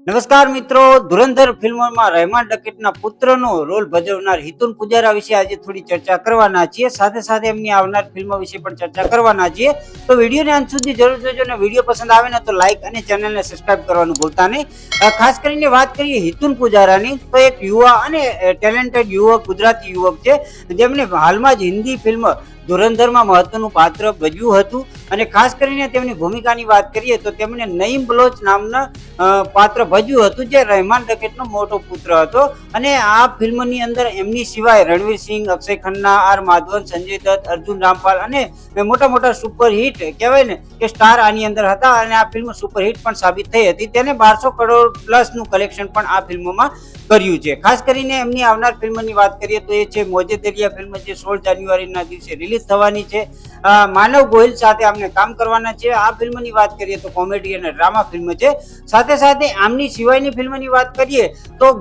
નમસ્કાર મિત્રો, ધુરંધર ફિલ્મમાં રહેમાન ડકેટના પુત્રનો રોલ ભજવનાર હિતુન પુજારા વિશે આજે થોડી ચર્ચા કરવાના છીએ. સાથે સાથે એમની આવનાર ફિલ્મો વિશે પણ ચર્ચા કરવાના છીએ. તો વિડીયોને અંત સુધી જરૂર જોજો અને વિડીયો પસંદ આવે ને તો લાઈક અને ચેનલને સબસ્ક્રાઇબ કરવાનું ભૂલતા નહીં. ખાસ કરીને વાત કરીએ હિતુન પુજારાની, તો એક યુવા અને ટેલેન્ટેડ યુવક, ગુજરાતી યુવક છે જેમણે હાલમાં જ હિન્દી ફિલ્મ ધુરંધરમાં મહત્વનું પાત્ર ભજવ્યું હતું. અને ખાસ કરીને તેમની ભૂમિકાની વાત કરીએ તો તેમણે નઈમ બલોચ નામના પાત્ર ભજવ્યું હતું, જે રહેમાન ડકેટનો મોટો પુત્ર હતો. અને આ ફિલ્મની અંદર એમની સિવાય રણવીર સિંહ, અક્ષય ખન્ના, આર માધવન, સંજય દત્ત, અર્જુન રામપાલ અને મોટા મોટા સુપરહિટ કહેવાય ને કે સ્ટાર આની અંદર હતા. અને આ ફિલ્મ સુપરહિટ પણ સાબિત થઈ હતી. તેને 1200 કરોડ પ્લસનું કલેક્શન પણ આ ફિલ્મમાં કર્યું છે. ખાસ કરીને એમની આવનાર ફિલ્મની વાત કરીએ તો એ છે મોજે દરિયા ફિલ્મ, જે 16 જાન્યુઆરીના દિવસે રિલીઝ થવાની છે. માનવ ગોહિલ સાથે આમને કામ કરવાના છે. આ ફિલ્મની વાત કરીએ તો કોમેડી અને ડ્રામા ફિલ્મ છે. સાથે સાથે આમની સિવાયની ફિલ્મની વાત કરીએ તો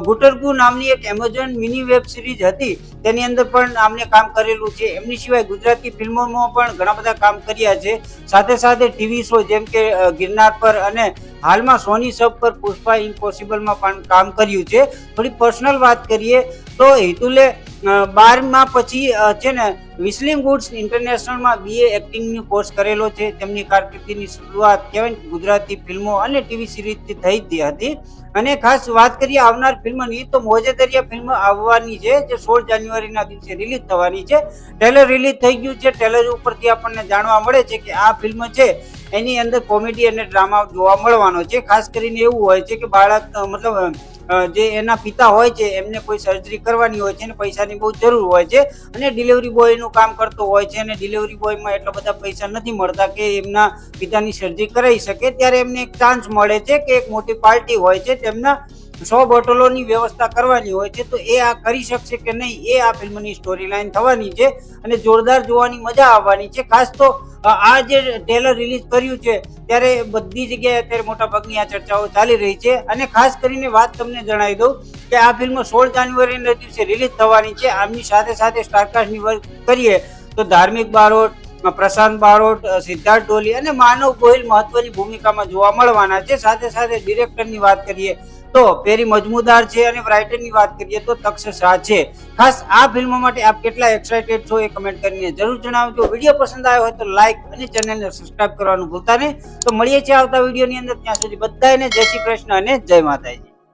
ગુટરગુ નામની એક એમેઝોન મિની વેબ સિરીઝ હતી, તેની અંદર પણ આમને કામ કરેલું છે. એમની સિવાય ગુજરાતી ફિલ્મોમાં પણ ઘણા બધા કામ કર્યા છે. સાથે સાથે ટીવી શો જેમ કે ગિરનાર પર અને હાલમાં સોની સબ પર પુષ્પા ઇમ્પોસિબલમાં પણ કામ કર્યું છે. થોડી પર્સનલ વાત કરીએ તો હિતુલે 12મા પછી છે ને વિસ્લિંગ વુડ્સ ઇન્ટરનેશનલમાં BA એક્ટિંગનો કોર્સ કરેલો છે. તેમની કારકિર્દીની શરૂઆત કહેવાય ગુજરાતી ફિલ્મો અને ટીવી સિરીઝથી થઈ હતી. અને ખાસ વાત કરીએ આવનાર ફિલ્મની તો મોજે દરિયા ફિલ્મ આવવાની છે, જે 16 જાન્યુઆરીના દિવસે રિલીઝ થવાની છે. ટ્રેલર રિલીઝ થઈ ગયું છે. ટ્રેલર ઉપરથી આપણને જાણવા મળે છે કે આ ફિલ્મ છે એની અંદર કોમેડી અને ડ્રામા જોવા મળવાનો છે. ખાસ કરીને એવું હોય છે કે બાળક મતલબ જે એના પિતા હોય છે એમને કોઈ સર્જરી કરવાની હોય છે અને પૈસાની બહુ જરૂર હોય છે, અને ડિલિવરી બોયનું કામ કરતો હોય છે. અને ડિલિવરી બોયમાં એટલા બધા પૈસા નથી મળતા કે એમના પિતાની સર્જરી કરાવી શકે. ત્યારે એમને એક ચાન્સ મળે છે કે એક મોટી પાર્ટી હોય છે, તેમના 100 બોટલોની વ્યવસ્થા કરવાની હોય છે. તો એ આ કરી શકશે કે નહીં, એ આ ફિલ્મની સ્ટોરી લાઈન થવાની છે અને જોરદાર જોવાની મજા આવવાની છે. ખાસ તો આ જે ટ્રેલર રિલીઝ કર્યું છે ત્યારે બધી જગ્યાએ અત્યારે મોટા ભાગની આ ચર્ચાઓ ચાલી રહી છે. અને ખાસ કરીને વાત તમને જણાવી દઉં કે આ ફિલ્મ 16 જાન્યુઆરીના દિવસે રિલીઝ થવાની છે. આમની સાથે સાથે સ્ટારકાસ્ટની વાત કરીએ તો ધાર્મિક બારોટ, પ્રશાંત બારોટ, સિદ્ધાર્થ ડોલી અને માનવ ગોહિલ મહત્વની ભૂમિકામાં જોવા મળવાના છે. સાથે સાથે ડિરેક્ટરની વાત કરીએ તો પેરી મજમુદાર છે અને રાઇટરની વાત કરીએ તો તક્ષ શાહ છે. ખાસ આ ફિલ્મ માટે આપ કેટલા એક્સાઇટેડ છો એ કમેન્ટ કરીને જરૂર જણાવજો. વિડીયો પસંદ આવ્યો હોય તો લાઈક અને ચેનલને સબસ્ક્રાઇબ કરવાનું ભૂલતા નહીં. તો મળીએ છીએ આવતા વિડીયોની અંદર. ત્યાં સુધી બધાને જય શ્રી કૃષ્ણ અને જય માતાજી.